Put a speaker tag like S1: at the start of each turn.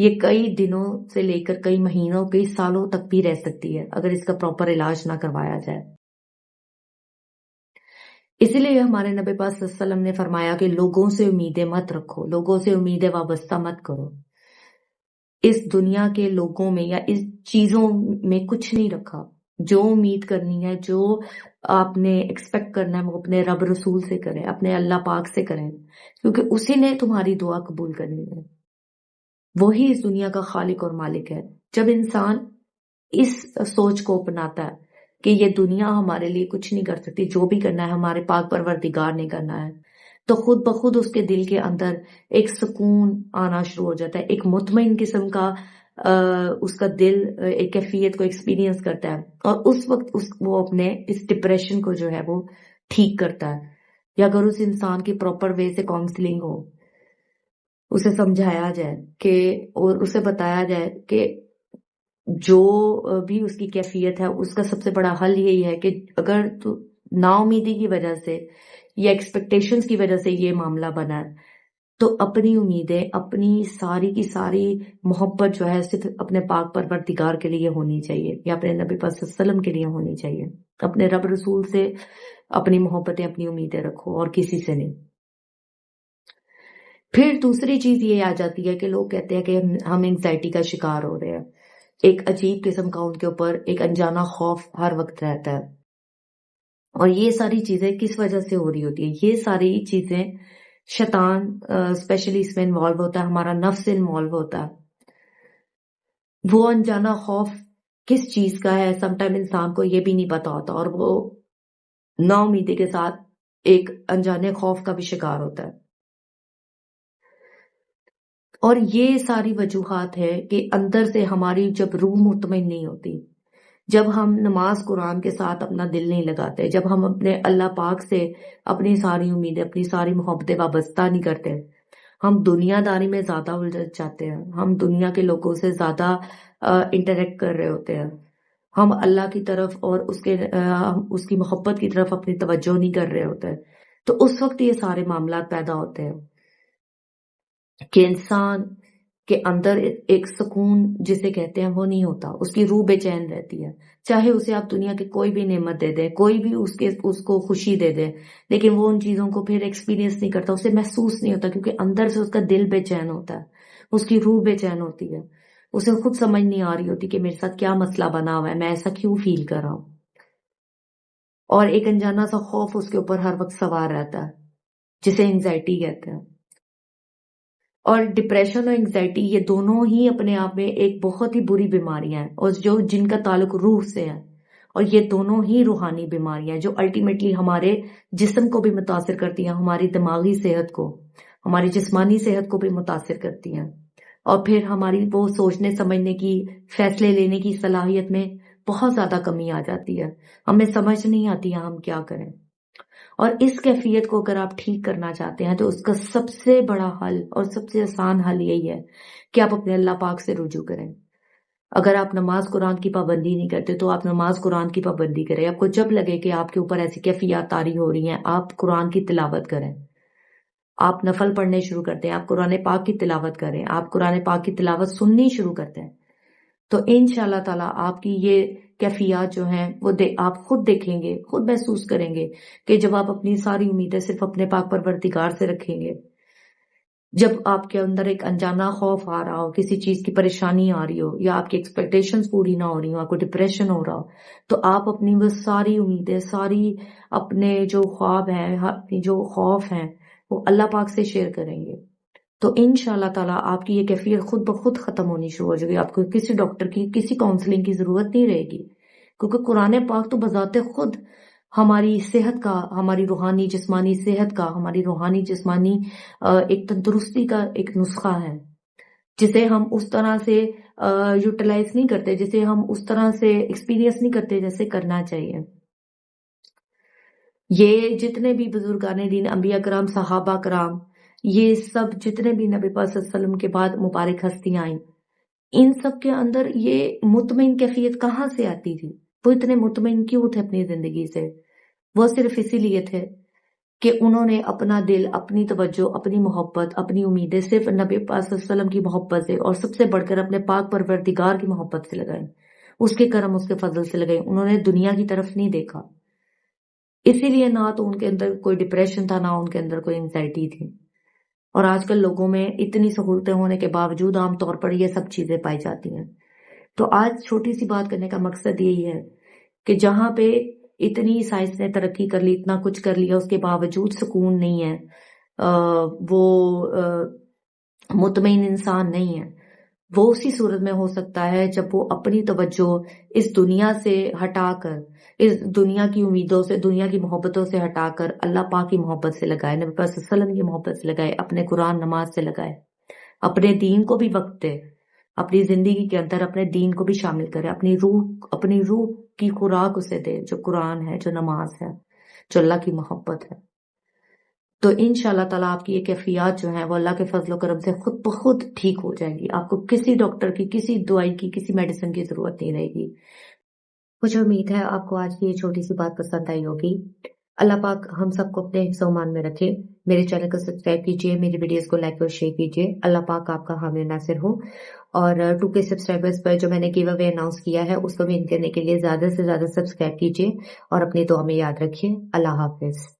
S1: یہ کئی دنوں سے لے کر کئی مہینوں کئی سالوں تک بھی رہ سکتی ہے اگر اس کا پراپر علاج نہ کروایا جائے۔ اسی لیے ہمارے نبی پاک صلی اللہ علیہ وسلم نے فرمایا کہ لوگوں سے امیدیں مت رکھو، لوگوں سے امیدیں وابستہ مت کرو۔ اس دنیا کے لوگوں میں یا اس چیزوں میں کچھ نہیں رکھا۔ جو امید کرنی ہے، جو آپ نے ایکسپیکٹ کرنا ہے، وہ اپنے رب رسول سے کریں، اپنے اللہ پاک سے کریں، کیونکہ اسی نے تمہاری دعا قبول کرنی ہے۔ وہی اس دنیا کا خالق اور مالک ہے۔ جب انسان اس سوچ کو اپناتا ہے کہ یہ دنیا ہمارے لیے کچھ نہیں کر سکتی، جو بھی کرنا ہے ہمارے پاک پروردگار نے کرنا ہے، تو خود بخود اس کے دل کے اندر ایک سکون آنا شروع ہو جاتا ہے، ایک مطمئن قسم کا اس کا دل ایک کیفیت کو ایکسپیرینس کرتا ہے، اور اس وقت وہ اپنے اس ڈپریشن کو جو ہے وہ ٹھیک کرتا ہے۔ یا اگر اس انسان کی پراپر وے سے کاؤنسلنگ ہو، اسے سمجھایا جائے کہ اور اسے بتایا جائے کہ جو بھی اس کی کیفیت ہے اس کا سب سے بڑا حل یہی ہے کہ اگر تو نا امیدی کی وجہ سے یا ایکسپیکٹیشنز کی وجہ سے یہ معاملہ بنا ہے، تو اپنی امیدیں، اپنی ساری کی ساری محبت جو ہے صرف اپنے پاک پروردگار کے لیے ہونی چاہیے، یا اپنے نبی پاک صلی اللہ علیہ وسلم کے لیے ہونی چاہیے۔ اپنے رب رسول سے اپنی محبتیں، اپنی امیدیں رکھو، اور کسی سے نہیں۔ پھر دوسری چیز یہ آ جاتی ہے کہ لوگ کہتے ہیں کہ ہم انگزائٹی کا شکار ہو رہے ہیں، ایک عجیب قسم کا ان کے اوپر ایک انجانا خوف ہر وقت رہتا ہے۔ اور یہ ساری چیزیں کس وجہ سے ہو رہی ہوتی ہے؟ یہ ساری چیزیں شیطان اسپیشلی اس میں انوالو ہوتا ہے، ہمارا نفس انوالو ہوتا ہے۔ وہ انجانا خوف کس چیز کا ہے سم ٹائم انسان کو یہ بھی نہیں پتا ہوتا، اور وہ نا امیدی کے ساتھ ایک انجانے خوف کا بھی شکار ہوتا ہے۔ اور یہ ساری وجوہات ہے کہ اندر سے ہماری جب روح مطمئن نہیں ہوتی، جب ہم نماز قرآن کے ساتھ اپنا دل نہیں لگاتے، جب ہم اپنے اللہ پاک سے اپنی ساری امیدیں، اپنی ساری محبتیں وابستہ نہیں کرتے، ہم دنیا داری میں زیادہ الجھ جاتے ہیں، ہم دنیا کے لوگوں سے زیادہ انٹریکٹ کر رہے ہوتے ہیں، ہم اللہ کی طرف اور اس کی محبت کی طرف اپنی توجہ نہیں کر رہے ہوتے، تو اس وقت یہ سارے معاملات پیدا ہوتے ہیں کہ انسان کے اندر ایک سکون جسے کہتے ہیں وہ نہیں ہوتا، اس کی روح بے چین رہتی ہے، چاہے اسے آپ دنیا کے کوئی بھی نعمت دے دیں، کوئی بھی اس کو خوشی دے دے، لیکن وہ ان چیزوں کو پھر ایکسپیرینس نہیں کرتا، اسے محسوس نہیں ہوتا، کیونکہ اندر سے اس کا دل بے چین ہوتا ہے، اس کی روح بے چین ہوتی ہے، اسے خود سمجھ نہیں آ رہی ہوتی کہ میرے ساتھ کیا مسئلہ بنا ہوا ہے، میں ایسا کیوں فیل کر رہا ہوں، اور ایک انجانا سا خوف اس کے اوپر ہر وقت سوار رہتا ہے جسے انگزائٹی کہتے ہیں۔ اور ڈپریشن اور انگزائٹی یہ دونوں ہی اپنے آپ میں ایک بہت ہی بری بیماریاں ہیں، اور جن کا تعلق روح سے ہے، اور یہ دونوں ہی روحانی بیماریاں ہیں جو الٹیمیٹلی ہمارے جسم کو بھی متاثر کرتی ہیں، ہماری دماغی صحت کو، ہماری جسمانی صحت کو بھی متاثر کرتی ہیں، اور پھر ہماری وہ سوچنے سمجھنے کی، فیصلے لینے کی صلاحیت میں بہت زیادہ کمی آ جاتی ہے، ہمیں سمجھ نہیں آتی ہے ہم کیا کریں۔ اور اس کیفیت کو اگر آپ ٹھیک کرنا چاہتے ہیں تو اس کا سب سے بڑا حل اور سب سے آسان حل یہی ہے کہ آپ اپنے اللہ پاک سے رجوع کریں۔ اگر آپ نماز قرآن کی پابندی نہیں کرتے تو آپ نماز قرآن کی پابندی کریں، آپ کو جب لگے کہ آپ کے اوپر ایسی کیفیات طاری ہو رہی ہیں، آپ قرآن کی تلاوت کریں، آپ نفل پڑھنے شروع کرتے ہیں، آپ قرآن پاک کی تلاوت کریں، آپ قرآن پاک کی تلاوت سننی شروع کرتے ہیں، تو انشاءاللہ تعالیٰ آپ کی یہ کیفیات جو ہیں وہ آپ خود دیکھیں گے، خود محسوس کریں گے کہ جب آپ اپنی ساری امیدیں صرف اپنے پاک پروردگار سے رکھیں گے، جب آپ کے اندر ایک انجانا خوف آ رہا ہو، کسی چیز کی پریشانی آ رہی ہو، یا آپ کی ایکسپیکٹیشنز پوری نہ ہو رہی ہو، آپ کو ڈپریشن ہو رہا ہو، تو آپ اپنی وہ ساری امیدیں، ساری اپنے جو خواب ہیں، اپنی جو خوف ہیں، وہ اللہ پاک سے شیئر کریں گے، تو انشاءاللہ تعالیٰ آپ کی یہ کیفیت خود بخود ختم ہونی شروع ہو جائے گی، آپ کو کسی ڈاکٹر کی، کسی کاؤنسلنگ کی ضرورت نہیں رہے گی، کیونکہ قرآن پاک تو بذات خود ہماری صحت کا، ہماری روحانی جسمانی صحت کا، ہماری روحانی جسمانی ایک تندرستی کا ایک نسخہ ہے، جسے ہم اس طرح سے یوٹیلائز نہیں کرتے، جسے ہم اس طرح سے ایکسپیرینس نہیں کرتے جیسے کرنا چاہیے۔ یہ جتنے بھی بزرگان دین، انبیاء کرام، صحابہ کرام، یہ سب جتنے بھی نبی پاک صلی اللہ علیہ وسلم کے بعد مبارک ہستیاں آئیں، ان سب کے اندر یہ مطمئن کیفیت کہاں سے آتی تھی؟ وہ اتنے مطمئن کیوں تھے اپنی زندگی سے؟ وہ صرف اسی لیے تھے کہ انہوں نے اپنا دل، اپنی توجہ، اپنی محبت، اپنی امیدیں صرف نبی پاک صلی اللہ علیہ وسلم کی محبت سے اور سب سے بڑھ کر اپنے پاک پروردگار کی محبت سے لگائیں، اس کے کرم، اس کے فضل سے لگائیں. انہوں نے دنیا کی طرف نہیں دیکھا. اسی لیے نہ تو ان کے اندر کوئی ڈپریشن تھا، نہ ان کے اندر کوئی انزائٹی تھی. اور آج کل لوگوں میں اتنی سہولتیں ہونے کے باوجود عام طور پر یہ سب چیزیں پائی جاتی ہیں. تو آج چھوٹی سی بات کرنے کا مقصد یہی ہے کہ جہاں پہ اتنی سائنس نے ترقی کر لی، اتنا کچھ کر لیا، اس کے باوجود سکون نہیں ہے، وہ مطمئن انسان نہیں ہے، وہ اسی صورت میں ہو سکتا ہے جب وہ اپنی توجہ اس دنیا سے ہٹا کر، اس دنیا کی امیدوں سے، دنیا کی محبتوں سے ہٹا کر اللہ پاک کی محبت سے لگائے، نبی پاک صلی اللہ علیہ وسلم کی محبت سے لگائے، اپنے قرآن نماز سے لگائے، اپنے دین کو بھی وقت دے، اپنی زندگی کے اندر اپنے دین کو بھی شامل کرے، اپنی روح کی خوراک اسے دے، جو قرآن ہے، جو نماز ہے، جو اللہ کی محبت ہے. تو انشاءاللہ تعالیٰ آپ کی یہ کیفیات جو ہیں وہ اللہ کے فضل و کرم سے خود بخود ٹھیک ہو جائیں گی. آپ کو کسی ڈاکٹر کی، کسی دوائی کی، کسی میڈیسن کی ضرورت نہیں رہے گی. مجھے امید ہے آپ کو آج کی یہ چھوٹی سی بات پسند آئی ہوگی. اللہ پاک ہم سب کو اپنے حفظ و امان میں رکھے. میرے چینل کو سبسکرائب کیجیے، میری ویڈیوز کو لائک اور شیئر کیجیے. اللہ پاک آپ کا حامی ناصر ہو. اور 2K سبسکرائبرز پر جو میں نے گیو اوے اناؤنس کیا ہے اس کو ون کرنے کے لیے زیادہ سے زیادہ سبسکرائب کیجیے اور اپنی دعا میں یاد رکھیے. اللہ حافظ.